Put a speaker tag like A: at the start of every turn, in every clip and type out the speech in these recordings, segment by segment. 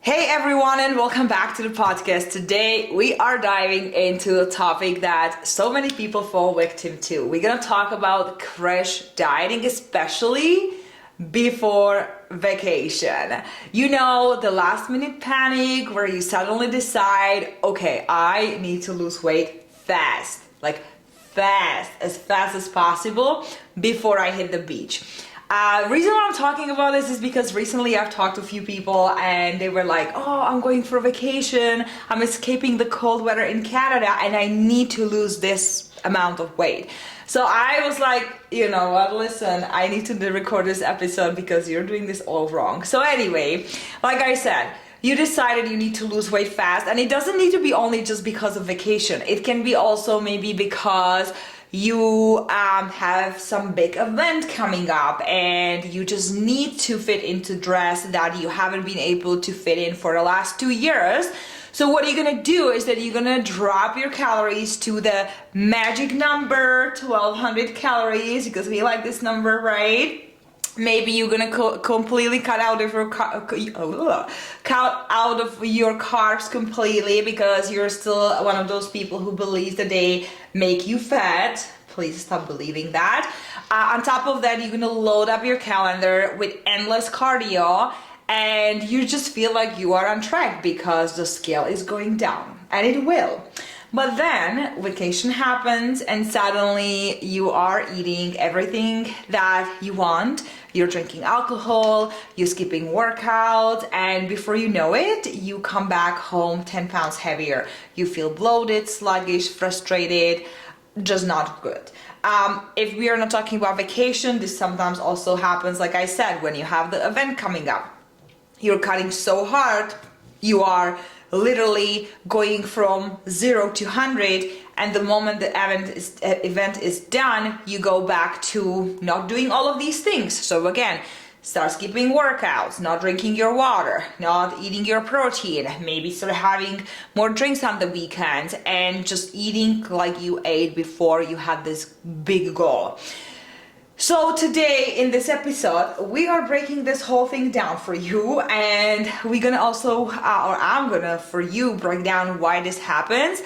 A: Hey everyone, and welcome back to the podcast. Today we are diving into a topic that so many people fall victim to. We're gonna talk about crash dieting, especially before vacation. You know, the last minute panic where you suddenly decide, okay, I need to lose weight fast, as fast as possible before I hit the beach. Reason why I'm talking about this is because recently I've talked to a few people and they were like, oh, I'm going for a vacation, I'm escaping the cold weather in Canada and I need to lose this amount of weight. So I was like, you know what, listen, I need to record this episode because you're doing this all wrong. So anyway, like I said, you decided you need to lose weight fast, and it doesn't need to be only just because of vacation. It can be also maybe because you have some big event coming up and you just need to fit into dress that you haven't been able to fit in for the last 2 years. So what you're gonna do is that you're gonna drop your calories to the magic number 1200 calories, because we like this number, right? Maybe you're gonna completely cut out of your carbs completely, because you're still one of those people who believes that they make you fat. Please stop believing that. On top of that, you're gonna load up your calendar with endless cardio, and you just feel like you are on track because the scale is going down, and it will. But then vacation happens and suddenly you are eating everything that you want. You're drinking alcohol, you're skipping workouts, and before you know it, you come back home 10 pounds heavier. You feel bloated, sluggish, frustrated, just not good. If we are not talking about vacation, this sometimes also happens, like I said, when you have the event coming up. You're cutting so hard, you are literally going from 0 to 100, and the moment the event is done, you go back to not doing all of these things. So again, start skipping workouts, not drinking your water, not eating your protein, maybe start having more drinks on the weekends, and just eating like you ate before you had this big goal. So today in this episode, we are breaking this whole thing down for you, and we're gonna also, or I'm gonna for you, break down why this happens,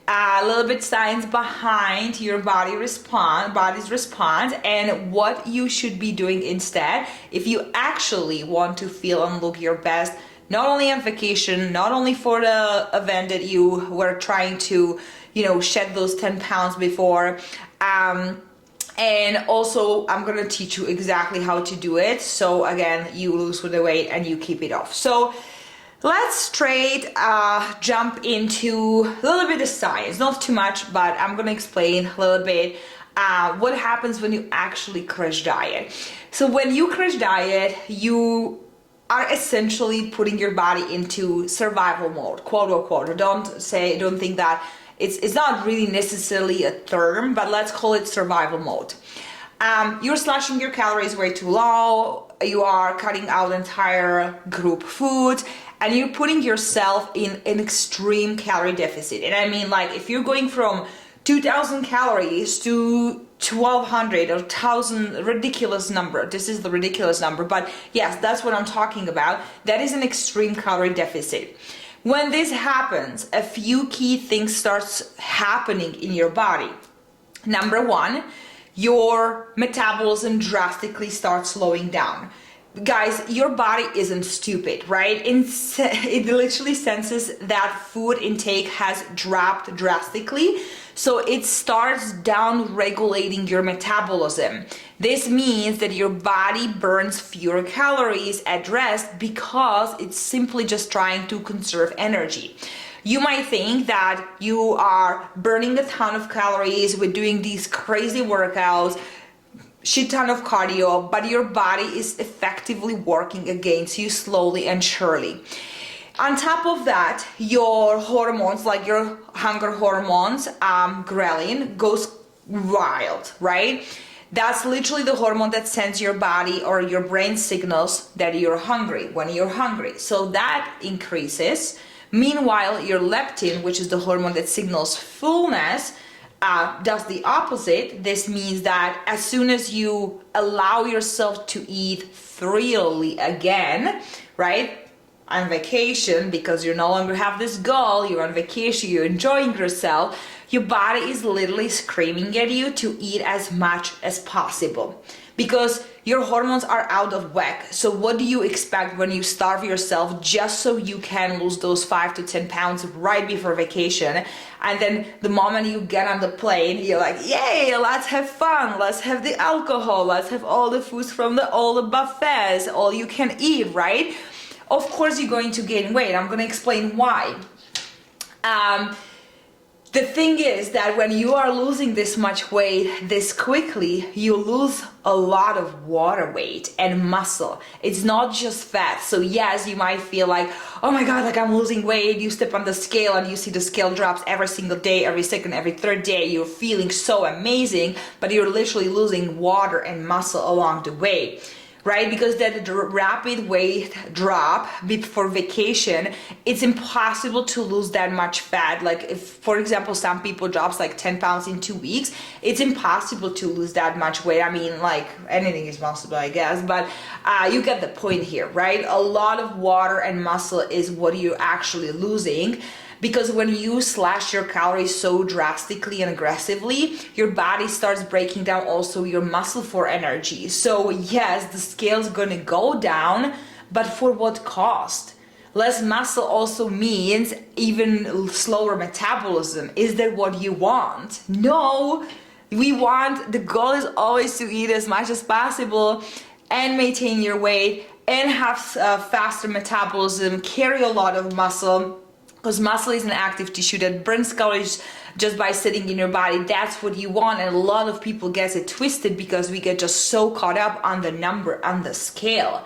A: a little bit science behind your body's response, and what you should be doing instead if you actually want to feel and look your best, not only on vacation, not only for the event that you were trying to, shed those 10 pounds before, and also I'm gonna teach you exactly how to do it, so again you lose the weight and you keep it off. So let's straight jump into a little bit of science, not too much, but I'm gonna explain a little bit what happens when you actually crash diet. So when you crash diet, you are essentially putting your body into survival mode, quote unquote. Don't think that it's not really necessarily a term, but let's call it survival mode. You're slashing your calories way too low, you are cutting out entire group food, and you're putting yourself in an extreme calorie deficit. And I mean, like, if you're going from 2000 calories to 1200 or 1000, ridiculous number. This is the ridiculous number, but yes, that's what I'm talking about. That is an extreme calorie deficit. When this happens, a few key things starts happening in your body. Number one, your metabolism drastically starts slowing down. Guys, your body isn't stupid, right? It literally senses that food intake has dropped drastically, so it starts down regulating your metabolism. This means that your body burns fewer calories at rest because it's simply just trying to conserve energy. You might think that you are burning a ton of calories with doing these crazy workouts, shit ton of cardio, but your body is effectively working against you slowly and surely. On top of that, your hormones, like your hunger hormones, ghrelin, goes wild, right? That's literally the hormone that sends your body or your brain signals that you're hungry when you're hungry. So that increases. Meanwhile, your leptin, which is the hormone that signals fullness, does the opposite. This means that as soon as you allow yourself to eat freely again, right? on vacation, because you no longer have this goal, you're on vacation, you're enjoying yourself, your body is literally screaming at you to eat as much as possible because your hormones are out of whack. So what do you expect when you starve yourself just so you can lose those 5 to 10 pounds right before vacation? And then the moment you get on the plane, you're like, yay, let's have fun, let's have the alcohol, let's have all the foods from all the buffets, all you can eat, right? Of course you're going to gain weight. I'm going to explain why. The thing is that when you are losing this much weight this quickly, you lose a lot of water weight and muscle. It's not just fat. So yes, you might feel like, oh my God, like I'm losing weight. You step on the scale and you see the scale drops every single day, every second, every third day. You're feeling so amazing, but you're literally losing water and muscle along the way. Right? Because that rapid weight drop before vacation, it's impossible to lose that much fat. Like if, for example, some people drops like 10 pounds in 2 weeks, it's impossible to lose that much weight. I mean, like anything is possible, I guess, but you get the point here, right? A lot of water and muscle is what you're actually losing. Because when you slash your calories so drastically and aggressively, your body starts breaking down also your muscle for energy. So yes, the scale's gonna go down, but for what cost? Less muscle also means even slower metabolism. Is that what you want? No, the goal is always to eat as much as possible and maintain your weight and have faster metabolism, carry a lot of muscle. Because muscle is an active tissue that burns calories just by sitting in your body. That's what you want, and a lot of people get it twisted because we get just so caught up on the number on the scale.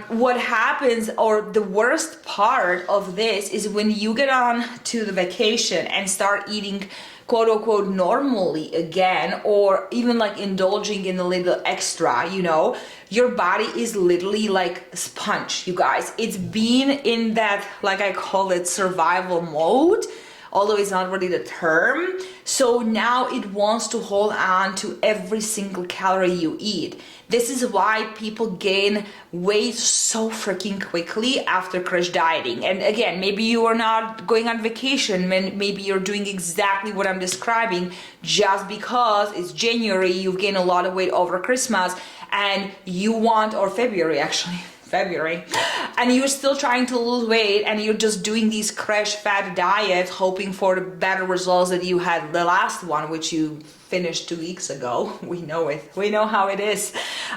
A: What happens, or the worst part of this, is when you get on to the vacation and start eating quote unquote normally again, or even like indulging in a little extra, you know, your body is literally like a sponge, you guys. It's been in that, like I call it, survival mode, although it's not really the term. So now it wants to hold on to every single calorie you eat. This is why people gain weight so freaking quickly after crash dieting. And again, maybe you are not going on vacation, maybe you're doing exactly what I'm describing. Just because it's January, you've gained a lot of weight over Christmas, and you want, or February, and you're still trying to lose weight, and you're just doing these crash fat diets, hoping for the better results that you had the last one, which you finished 2 weeks ago. We know it. We know how it is.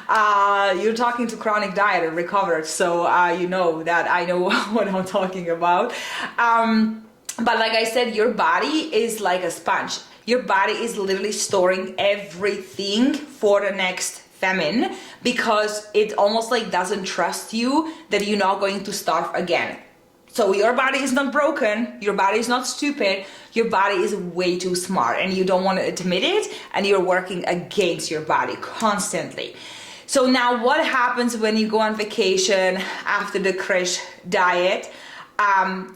A: You're talking to chronic diet and recovered, so you know that I know what I'm talking about. But like I said, your body is like a sponge. Your body is literally storing everything for the next famine, because it almost like doesn't trust you that you're not going to starve again. So your body is not broken, your body is not stupid, your body is way too smart, and you don't want to admit it, and you're working against your body constantly. So now what happens when you go on vacation after the crash diet?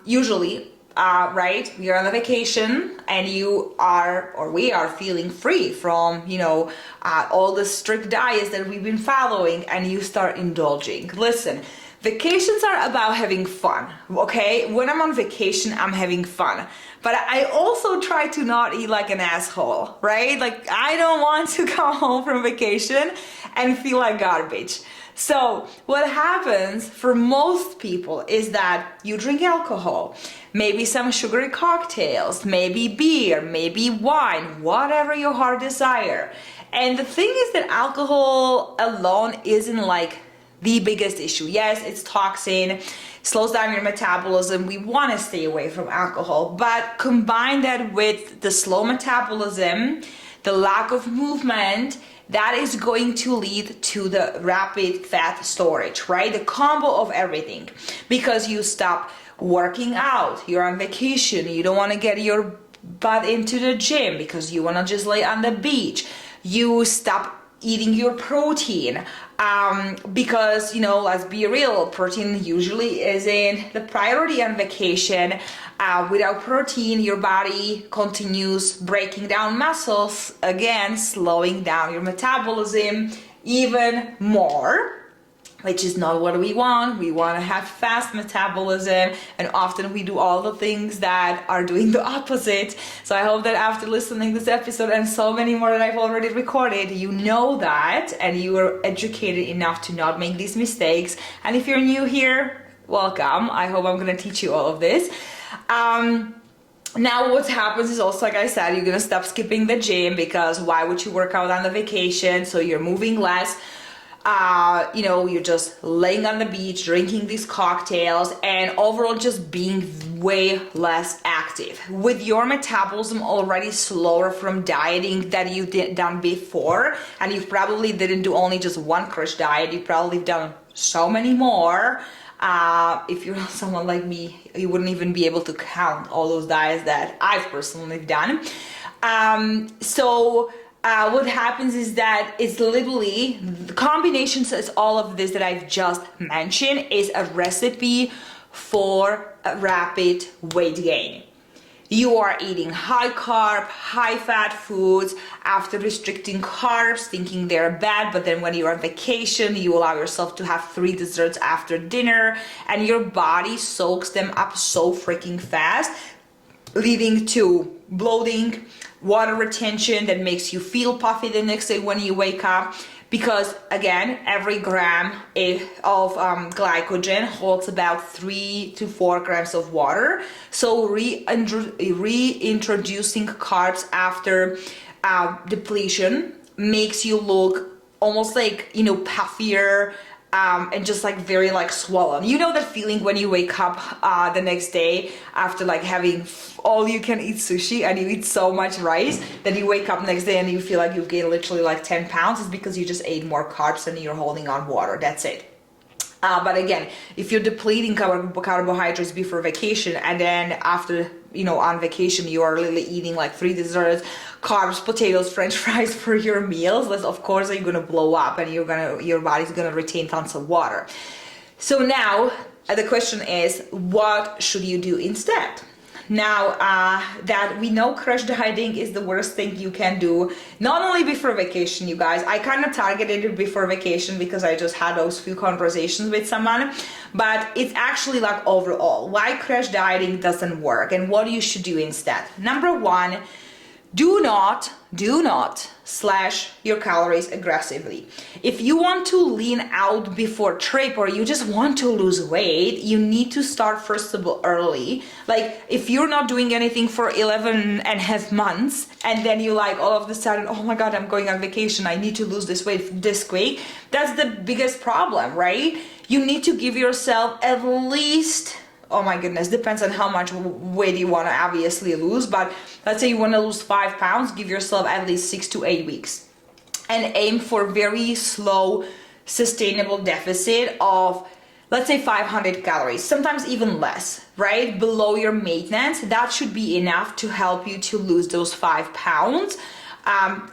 A: Usually, right, you're on a vacation and you are, or we are, feeling free from, you know, all the strict diets that we've been following, and you start indulging. Listen, vacations are about having fun, okay? When I'm on vacation, I'm having fun. But I also try to not eat like an asshole, right? Like, I don't want to come home from vacation and feel like garbage. So what happens for most people is that you drink alcohol, maybe some sugary cocktails, maybe beer, maybe wine, whatever your heart desire. And the thing is that alcohol alone isn't like the biggest issue. Yes, it's toxin, slows down your metabolism. We want to stay away from alcohol, but combine that with the slow metabolism, the lack of movement, that is going to lead to the rapid fat storage, right? The combo of everything, because you stop working out, you're on vacation, you don't want to get your butt into the gym because you want to just lay on the beach. You stop eating your protein because, you know, let's be real, protein usually isn't the priority on vacation. Without protein, your body continues breaking down muscles, again slowing down your metabolism even more. which is not what we want. We want to have fast metabolism, and often we do all the things that are doing the opposite. So I hope that after listening this episode and so many more that I've already recorded, you know that and you are educated enough to not make these mistakes. And if you're new here, welcome. I hope I'm going to teach you all of this. Now what happens is also, like I said, you're going to stop skipping the gym, because why would you work out on the vacation? So you're moving less. You're just laying on the beach, drinking these cocktails, and overall just being way less active. With your metabolism already slower from dieting that you done before, and you probably didn't do only just one crash diet, you probably done so many more. If you're someone like me, you wouldn't even be able to count all those diets that I've personally done. What happens is that it's literally the combinations of all of this that I've just mentioned is a recipe for a rapid weight gain. You are eating high carb, high fat foods after restricting carbs, thinking they're bad, but then when you're on vacation, you allow yourself to have 3 desserts after dinner, and your body soaks them up so freaking fast, leading to bloating, water retention that makes you feel puffy the next day when you wake up, because again, every gram of glycogen holds about 3 to 4 grams of water. So reintroducing carbs after depletion makes you look almost like, puffier, and just like very like swollen. You know that feeling when you wake up the next day after like having all you can eat sushi and you eat so much rice that you wake up next day and you feel like you've gained literally like 10 pounds. It's because you just ate more carbs and you're holding on water. That's it. But again, if you're depleting carbohydrates before vacation, and then after, on vacation, you are literally eating like 3 desserts, carbs, potatoes, french fries for your meals, then of course you're going to blow up and your body's going to retain tons of water. So now the question is, what should you do instead? Now that we know crash dieting is the worst thing you can do, not only before vacation, you guys. I kind of targeted it before vacation because I just had those few conversations with someone, but it's actually like overall why crash dieting doesn't work and what you should do instead. Number 1, do not slash your calories aggressively. If you want to lean out before trip, or you just want to lose weight, you need to start first of all early. Like if you're not doing anything for 11 and a half months, and then you like all of a sudden, oh my God, I'm going on vacation, I need to lose this weight this quick. That's the biggest problem, right? You need to give yourself at least, oh my goodness, depends on how much weight you want to obviously lose, but let's say you want to lose 5 pounds, give yourself at least 6 to 8 weeks and aim for very slow, sustainable deficit of, let's say 500 calories, sometimes even less, right? Below your maintenance. That should be enough to help you to lose those 5 pounds.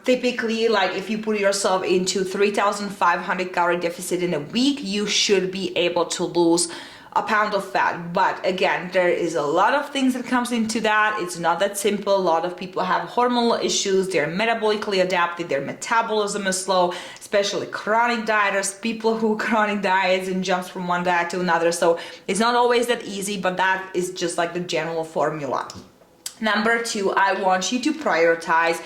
A: Typically, like if you put yourself into 3,500 calorie deficit in a week, you should be able to lose a pound of fat. But again, there is a lot of things that comes into that. It's not that simple. A lot of people have hormonal issues, they're metabolically adapted, their metabolism is slow, especially chronic dieters, people who chronic diets and jumps from one diet to another. So it's not always that easy, but that is just like the general formula. Number 2, I want you to prioritize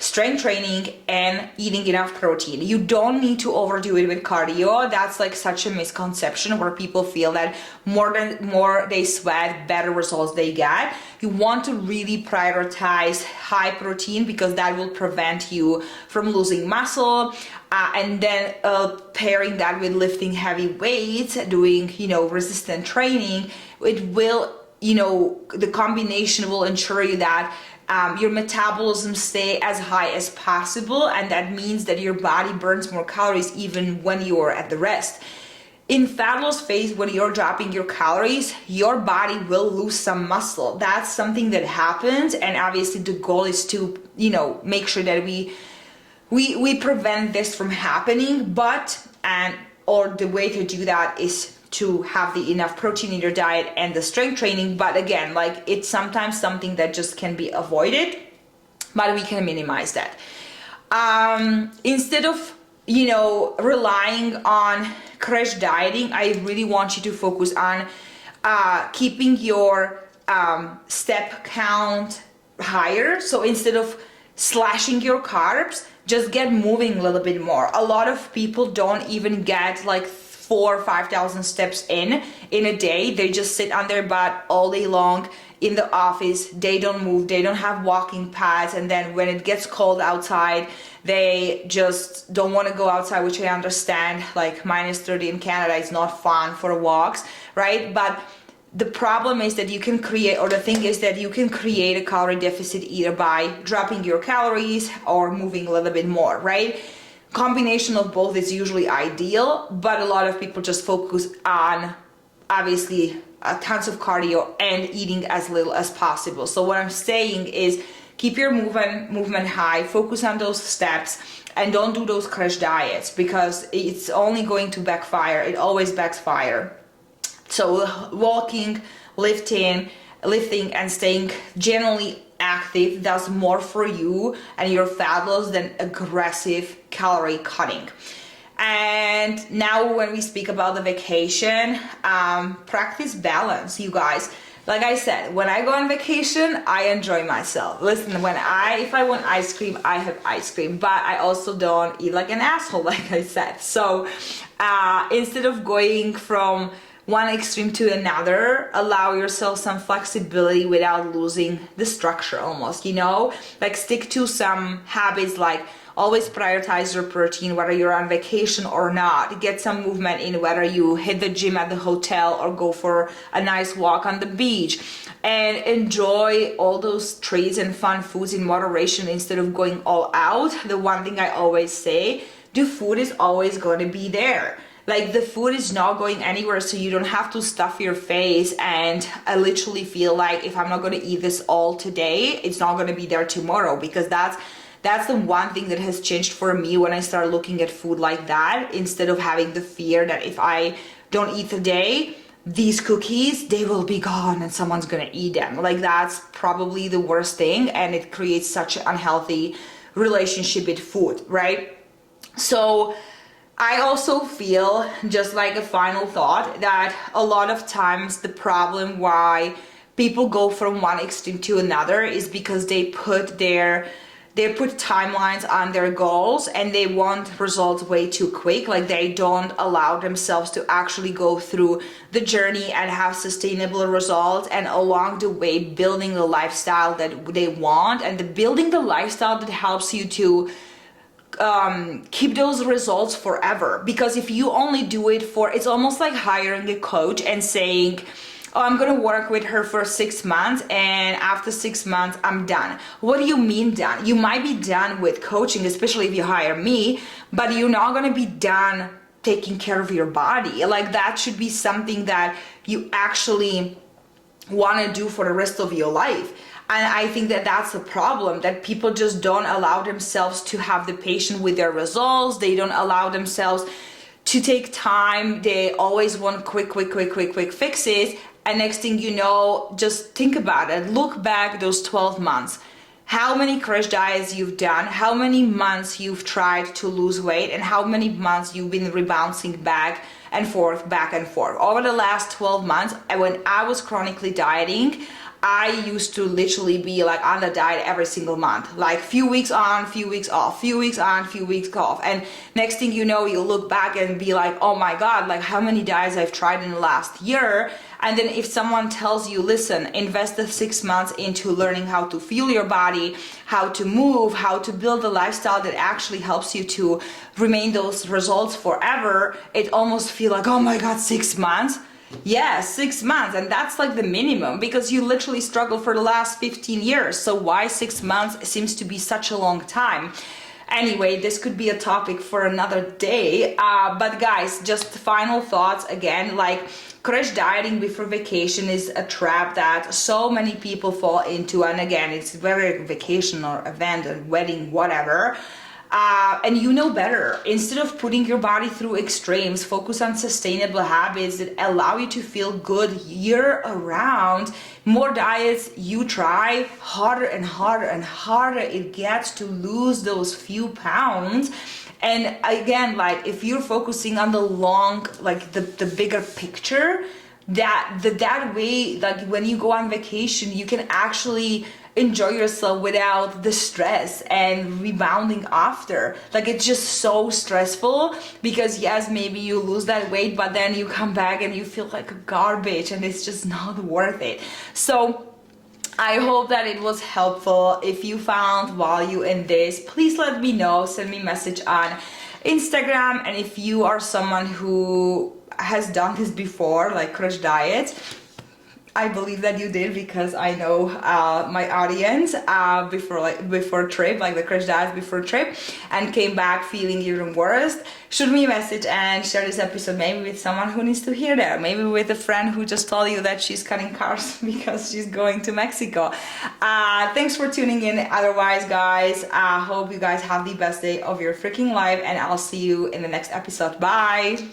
A: strength training and eating enough protein. You don't need to overdo it with cardio. That's like such a misconception where people feel that more they sweat, better results they get. You want to really prioritize high protein because that will prevent you from losing muscle. And then pairing that with lifting heavy weights, doing, resistant training, it will, the combination will ensure you that your metabolism stay as high as possible, and that means that your body burns more calories even when you are at the rest. In fat loss phase, when you're dropping your calories, your body will lose some muscle. That's something that happens, and obviously the goal is to, make sure that we prevent this from happening. Or the way to do that is to have the enough protein in your diet and the strength training. But again, like it's sometimes something that just can be avoided, but we can minimize that. Instead of, relying on crash dieting, I really want you to focus on keeping your step count higher. So instead of slashing your carbs, just get moving a little bit more. A lot of people don't even get like 4,000 or 5,000 steps in a day. They just sit on their butt all day long in the office. They don't move, they don't have walking pads, and then when it gets cold outside, they just don't want to go outside, which I understand. Like -30 in Canada is not fun for walks, right? But the problem is that you can create, or the thing is that you can create a calorie deficit either by dropping your calories or moving a little bit more, right? Combination of both is usually ideal, but a lot of people just focus on obviously tons of cardio and eating as little as possible. So what I'm saying is keep your movement high, focus on those steps, and don't do those crash diets, because it's only going to backfire. It always backfire. So walking, lifting and staying generally active does more for you and your fat loss than aggressive calorie cutting. And now when we speak about the vacation, practice balance, you guys. Like I said, when I go on vacation, I enjoy myself. Listen, if I want ice cream, I have ice cream, but I also don't eat like an asshole, like I said. So instead of going from one extreme to another, allow yourself some flexibility without losing the structure almost, you know? Like stick to some habits, like always prioritize your protein, whether you're on vacation or not. Get some movement in, whether you hit the gym at the hotel or go for a nice walk on the beach. And enjoy all those treats and fun foods in moderation instead of going all out. The one thing I always say, the food is always going to be there. Like the food is not going anywhere, so you don't have to stuff your face. And I literally feel like if I'm not going to eat this all today, it's not going to be there tomorrow, because that's the one thing that has changed for me when I started looking at food like that, instead of having the fear that if I don't eat today, these cookies, they will be gone and someone's going to eat them. Like that's probably the worst thing, and it creates such an unhealthy relationship with food, right? So I also feel, just like a final thought, that a lot of times the problem why people go from one extreme to another is because they put timelines on their goals and they want results way too quick. Like they don't allow themselves to actually go through the journey and have sustainable results, and along the way building the lifestyle that they want, and building the lifestyle that helps you to keep those results forever. Because if you only do it for, it's almost like hiring a coach and saying, oh, I'm gonna work with her for 6 months and after 6 months I'm done. What do you mean done? You might be done with coaching, especially if you hire me, but you're not gonna be done taking care of your body. Like that should be something that you actually want to do for the rest of your life. And I think that that's the problem, that people just don't allow themselves to have the patience with their results. They don't allow themselves to take time. They always want quick fixes. And next thing you know, just think about it. Look back those 12 months. How many crash diets you've done, how many months you've tried to lose weight, and how many months you've been rebouncing back and forth. Over the last 12 months, when I was chronically dieting, I used to literally be like on the diet every single month, like few weeks on, few weeks off, few weeks on, few weeks off. And next thing you know, you look back and be like, oh my God, like how many diets I've tried in the last year. And then if someone tells you, listen, invest the 6 months into learning how to feel your body, how to move, how to build a lifestyle that actually helps you to remain those results forever, it almost feel like, oh my God, 6 months. Yeah, 6 months, and that's like the minimum, because you literally struggled for the last 15 years. So why 6 months seems to be such a long time? Anyway, this could be a topic for another day. But guys, just final thoughts again, like crash dieting before vacation is a trap that so many people fall into. And again, it's very vacation or event or wedding, whatever. And you know better. Instead of putting your body through extremes, focus on sustainable habits that allow you to feel good year around. More diets you try, harder and harder and harder it gets to lose those few pounds. And again, like if you're focusing on the long, like the bigger picture, that way, like when you go on vacation, you can actually enjoy yourself without the stress and rebounding after. Like it's just so stressful because yes, maybe you lose that weight, but then you come back and you feel like garbage and it's just not worth it. So I hope that it was helpful. If you found value in this, please let me know. Send me a message on Instagram. And if you are someone who has done this before, like crash diet, I believe that you did because I know my audience before trip, like the crash diet before trip, and came back feeling even worse. Shoot me a message and share this episode maybe with someone who needs to hear that. Maybe with a friend who just told you that she's cutting carbs because she's going to Mexico. Thanks for tuning in. Otherwise, guys, I hope you guys have the best day of your freaking life, and I'll see you in the next episode. Bye.